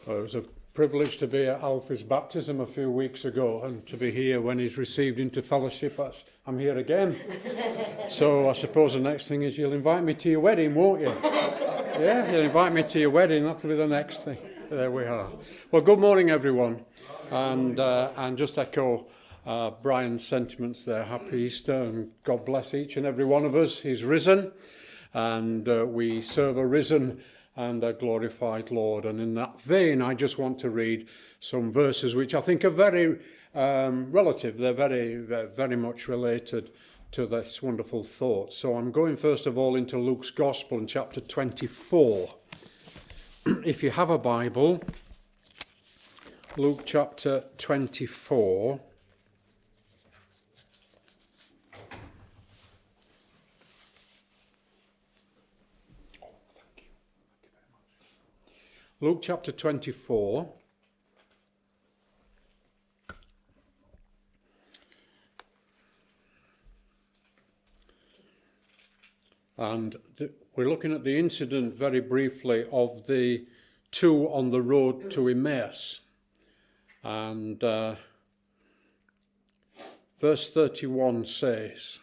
Well, it was a privilege to be at Alfie's baptism a few weeks ago and to be here when he's received into fellowship. I'm here again. So I suppose the next thing is you'll invite me to your wedding, won't you? Yeah, you'll invite me to your wedding. That'll be the next thing. There we are. Well, good morning, everyone. And just echo Brian's sentiments there. Happy Easter and God bless each and every one of us. He's risen and we serve a risen and a glorified Lord. And in that vein, I just want to read some verses which I think are very relative. They're very much related to this wonderful thought. So I'm going first of all into Luke's Gospel in chapter 24. If you have a Bible, Luke chapter 24. Luke chapter 24, and we're looking at the incident very briefly of the two on the road to Emmaus. And verse 31 says,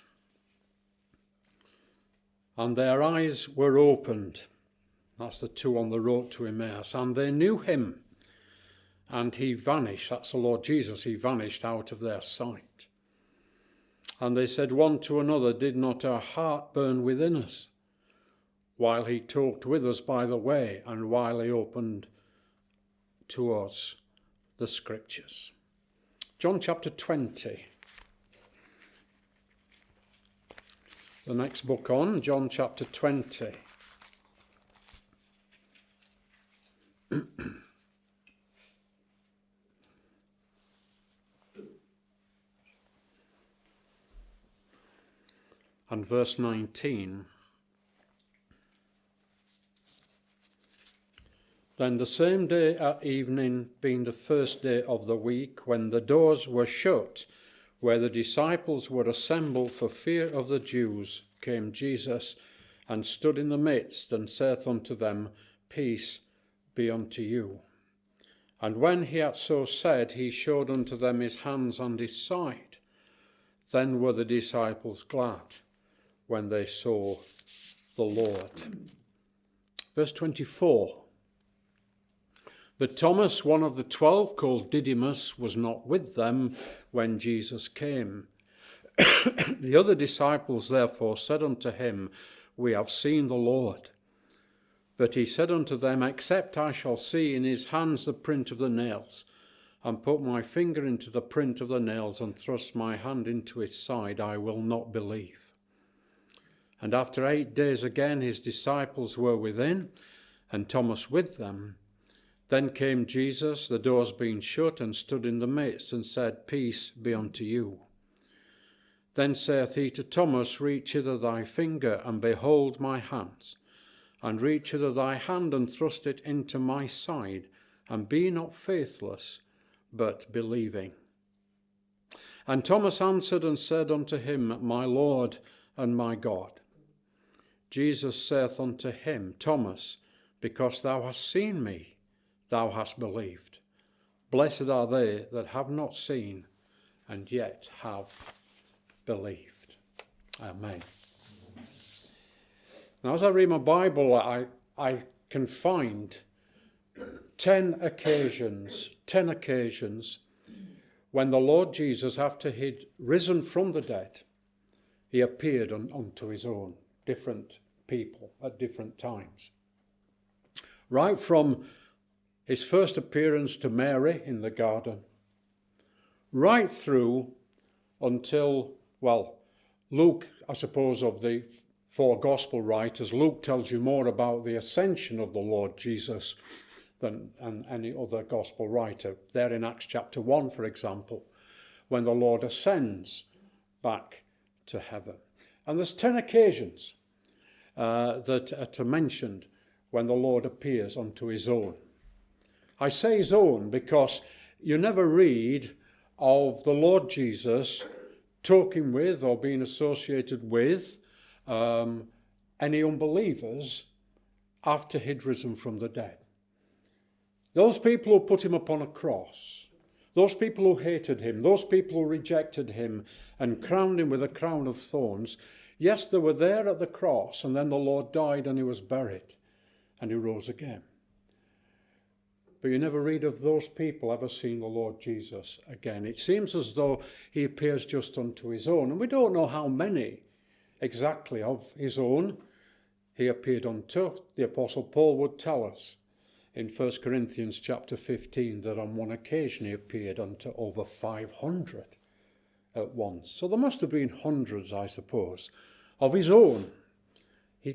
"And their eyes were opened." That's the two on the road to Emmaus. "And they knew him, and he vanished." That's the Lord Jesus. He vanished out of their sight. "And they said one to another, 'Did not our heart burn within us while he talked with us by the way, and while he opened to us the scriptures?'" John chapter 20. The next book on, John chapter 20. And verse 19. "Then the same day at evening, being the first day of the week, when the doors were shut, where the disciples were assembled for fear of the Jews, came Jesus and stood in the midst, and saith unto them, Peace be unto you. And when he had so said, he showed unto them his hands and his side. Then were the disciples glad when they saw the Lord." Verse 24. "But Thomas, one of the 12, called Didymus, was not with them when Jesus came. The other disciples therefore said unto him, We have seen the Lord. But he said unto them, Except I shall see in his hands the print of the nails, and put my finger into the print of the nails, and thrust my hand into his side, I will not believe. And after 8 days again his disciples were within, and Thomas with them. Then came Jesus, the doors being shut, and stood in the midst, and said, Peace be unto you. Then saith he to Thomas, Reach hither thy finger, and behold my hands. And reach hither thy hand, and thrust it into my side, and be not faithless, but believing. And Thomas answered and said unto him, My Lord and my God. Jesus saith unto him, Thomas, because thou hast seen me, thou hast believed. Blessed are they that have not seen, and yet have believed. Amen. Now, as I read my Bible, I can find 10 occasions when the Lord Jesus, after he'd risen from the dead, he appeared unto his own, different people at different times. Right from his first appearance to Mary in the garden, right through until, Luke, I suppose, of the 4 gospel writers, Luke tells you more about the ascension of the Lord Jesus than any other gospel writer. There in Acts chapter 1, for example, when the Lord ascends back to heaven. And there's 10 occasions that are mentioned when the Lord appears unto his own. I say his own because you never read of the Lord Jesus talking with or being associated with any unbelievers after he'd risen from the dead. Those people who put him upon a cross, those people who hated him, those people who rejected him and crowned him with a crown of thorns, yes, they were there at the cross, and then the Lord died and he was buried and he rose again. But you never read of those people ever seeing the Lord Jesus again. It seems as though he appears just unto his own. And we don't know how many exactly of his own he appeared unto. The Apostle Paul would tell us in 1 Corinthians chapter 15 that on one occasion he appeared unto over 500 at once. So there must have been hundreds, I suppose, of his own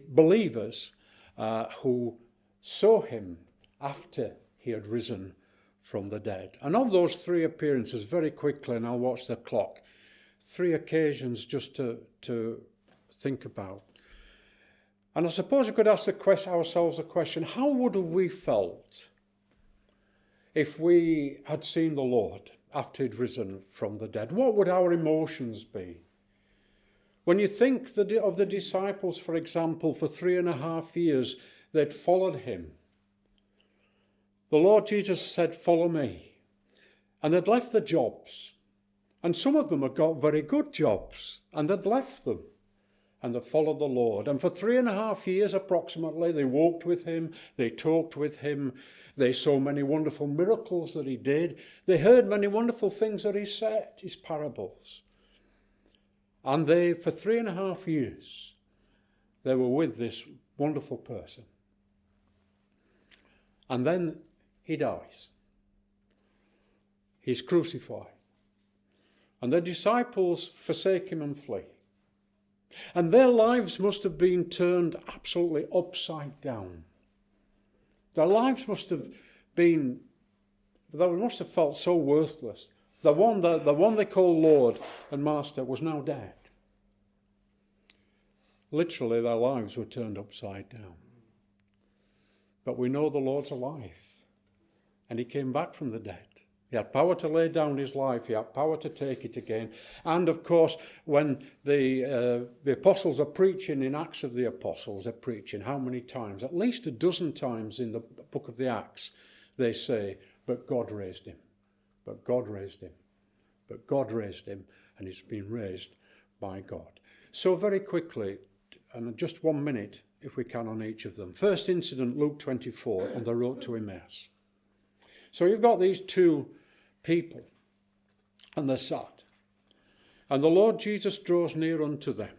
believers who saw him after he had risen from the dead. And of those 3 appearances, very quickly, and I'll watch the clock, 3 occasions just to think about. And I suppose we could ask ourselves the question, how would have we felt if we had seen the Lord after he'd risen from the dead? What would our emotions be? When you think of the disciples, for example, for 3.5 years, they'd followed him. The Lord Jesus said, "Follow me." And they'd left their jobs. And some of them had got very good jobs. And they'd left them. And they followed the Lord. And for 3.5 years approximately, they walked with him. They talked with him. They saw many wonderful miracles that he did. They heard many wonderful things that he said, his parables. And they, for 3.5 years, they were with this wonderful person. And then he dies. He's crucified. And the disciples forsake him and flee. And their lives must have been turned absolutely upside down. Their lives must have been, they must have felt so worthless. The one they call Lord and Master was now dead. Literally, their lives were turned upside down. But we know the Lord's alive. And he came back from the dead. He had power to lay down his life. He had power to take it again. And of course, when the apostles are preaching in Acts of the Apostles, they're preaching how many times? At least 12 times in the book of the Acts, they say, but God raised him. But God raised him. But God raised him. And he's been raised by God. So very quickly, and just 1 minute, if we can, on each of them. First incident, Luke 24, on the road to Emmaus. So you've got these 2 people, and they're sad. And the Lord Jesus draws near unto them.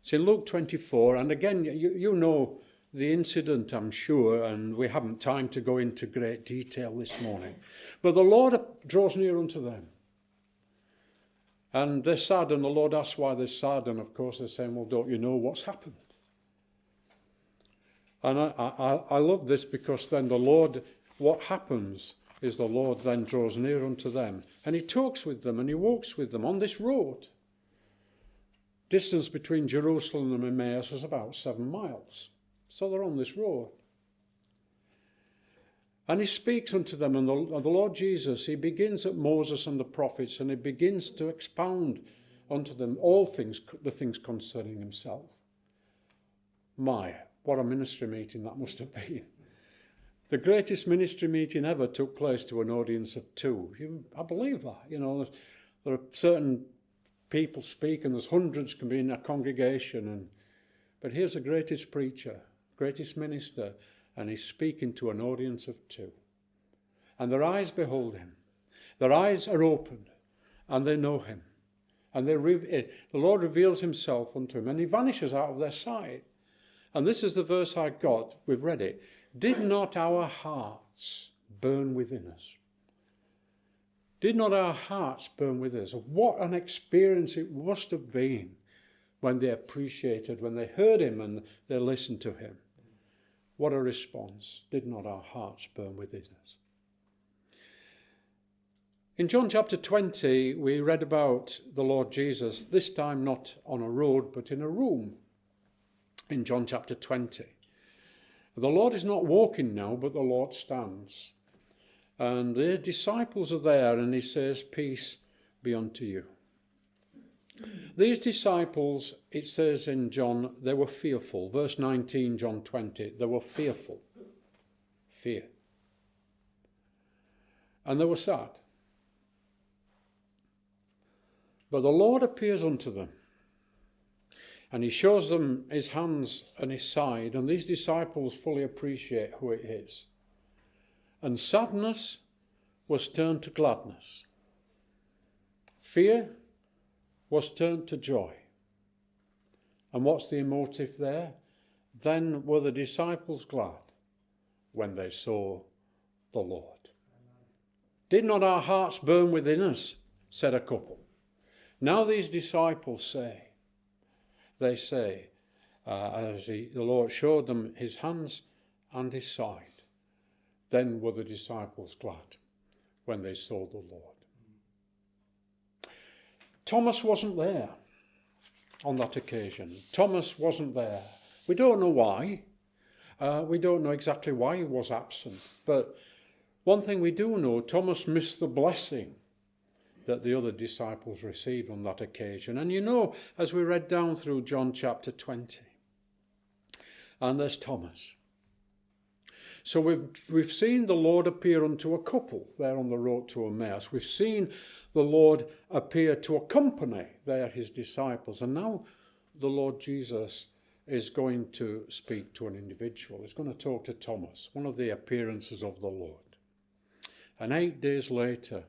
It's in Luke 24, and again, you know the incident, I'm sure, and we haven't time to go into great detail this morning. But the Lord draws near unto them. And they're sad, and the Lord asks why they're sad, and of course they're saying, well, don't you know what's happened? And I love this, because then the Lord, what happens is the Lord then draws near unto them, and he talks with them and he walks with them on this road. Distance between Jerusalem and Emmaus is about 7 miles. So they're on this road. And he speaks unto them, and the Lord Jesus, he begins at Moses and the prophets, and he begins to expound unto them all things, the things concerning himself. My, what a ministry meeting that must have been. The greatest ministry meeting ever took place to an audience of 2. I believe that. You know, there are certain people speak, and there's hundreds can be in a congregation. But here's the greatest preacher, greatest minister, and he's speaking to an audience of 2. And their eyes behold him. Their eyes are opened, and they know him. And the Lord reveals himself unto him, and he vanishes out of their sight. And this is the verse I got. We've read it. Did not our hearts burn within us? Did not our hearts burn within us? What an experience it must have been when they appreciated, when they heard him and they listened to him. What a response. Did not our hearts burn within us? In John chapter 20, we read about the Lord Jesus, this time not on a road, but in a room. In John chapter 20. The Lord is not walking now, but the Lord stands. And the disciples are there, and he says, peace be unto you. These disciples, it says in John, they were fearful. Verse 19, John 20, they were fearful. Fear. and they were sad. But the Lord appears unto them, and he shows them his hands and his side, and these disciples fully appreciate who it is. And sadness was turned to gladness. Fear was turned to joy. And what's the emotive there? Then were the disciples glad when they saw the Lord. Did not our hearts burn within us, said a couple. Now these disciples say, as the Lord showed them his hands and his side, then were the disciples glad when they saw the Lord. Thomas wasn't there on that occasion. Thomas wasn't there. We don't know why. We don't know exactly why he was absent. But one thing we do know, Thomas missed the blessing that the other disciples received on that occasion. And you know, as we read down through John chapter 20, and there's Thomas. So we've seen the Lord appear unto a couple there on the road to Emmaus. We've seen the Lord appear to accompany there his disciples. And now the Lord Jesus is going to speak to an individual. He's going to talk to Thomas, one of the appearances of the Lord. And 8 days later,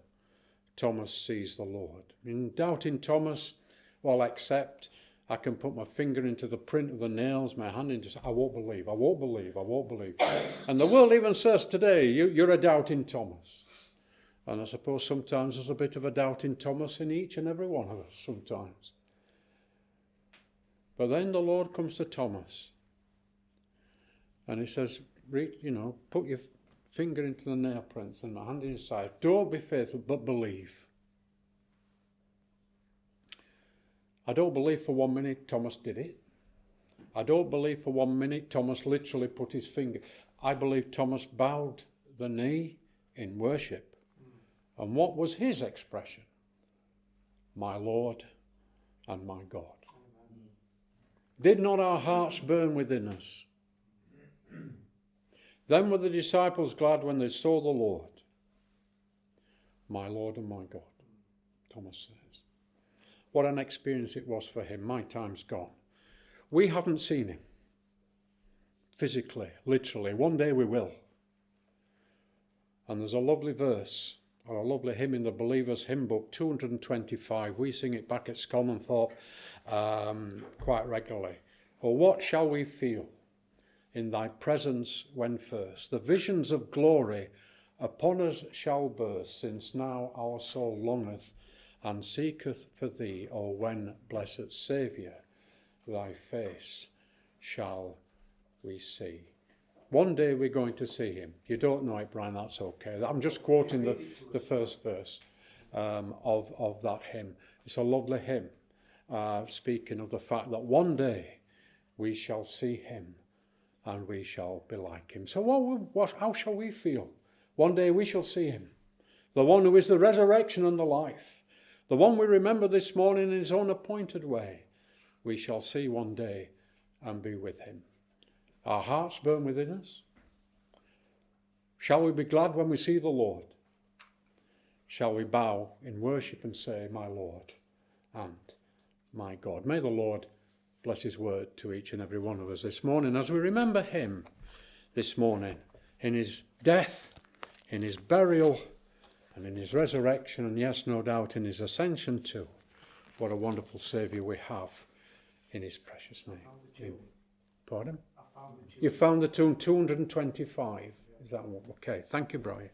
Thomas sees the Lord. In doubting Thomas, well, except I can put my finger into the print of the nails, my hand into, I won't believe, I won't believe, I won't believe. And the world even says today, you're a doubting Thomas. And I suppose sometimes there's a bit of a doubting Thomas in each and every one of us, sometimes. But then the Lord comes to Thomas and he says, put your finger into the nail prints and my hand inside. Don't be faithful, but believe. I don't believe for 1 minute Thomas did it. I don't believe for 1 minute Thomas literally put his finger. I believe Thomas bowed the knee in worship. And what was his expression? My Lord and my God. Did not our hearts burn within us? Then were the disciples glad when they saw the Lord. My Lord and my God, Thomas says. What an experience it was for him. My time's gone. We haven't seen him physically, literally. One day we will. And there's a lovely verse, or a lovely hymn in the Believers Hymn Book, 225. We sing it back at Scunthorpe quite regularly. Oh, what shall we feel in thy presence when first the visions of glory upon us shall burst, since now our soul longeth and seeketh for thee, or when, blessed Saviour, thy face shall we see. One day we're going to see him. You don't know it, Brian, that's okay. I'm just quoting the first verse of that hymn. It's a lovely hymn, speaking of the fact that one day we shall see him and we shall be like him. So how shall we feel? One day we shall see him, the one who is the resurrection and the life, the one we remember this morning in his own appointed way. We shall see one day and be with him. Our hearts burn within us. Shall we be glad when we see the Lord? Shall we bow in worship and say, my Lord and my God? May the Lord bless his word to each and every one of us this morning as we remember him this morning in his death, in his burial, and in his resurrection, and yes, no doubt, in his ascension too. What a wonderful Saviour we have in his precious name. Pardon? You found the tune 225. Is that one? Okay, thank you, Brian.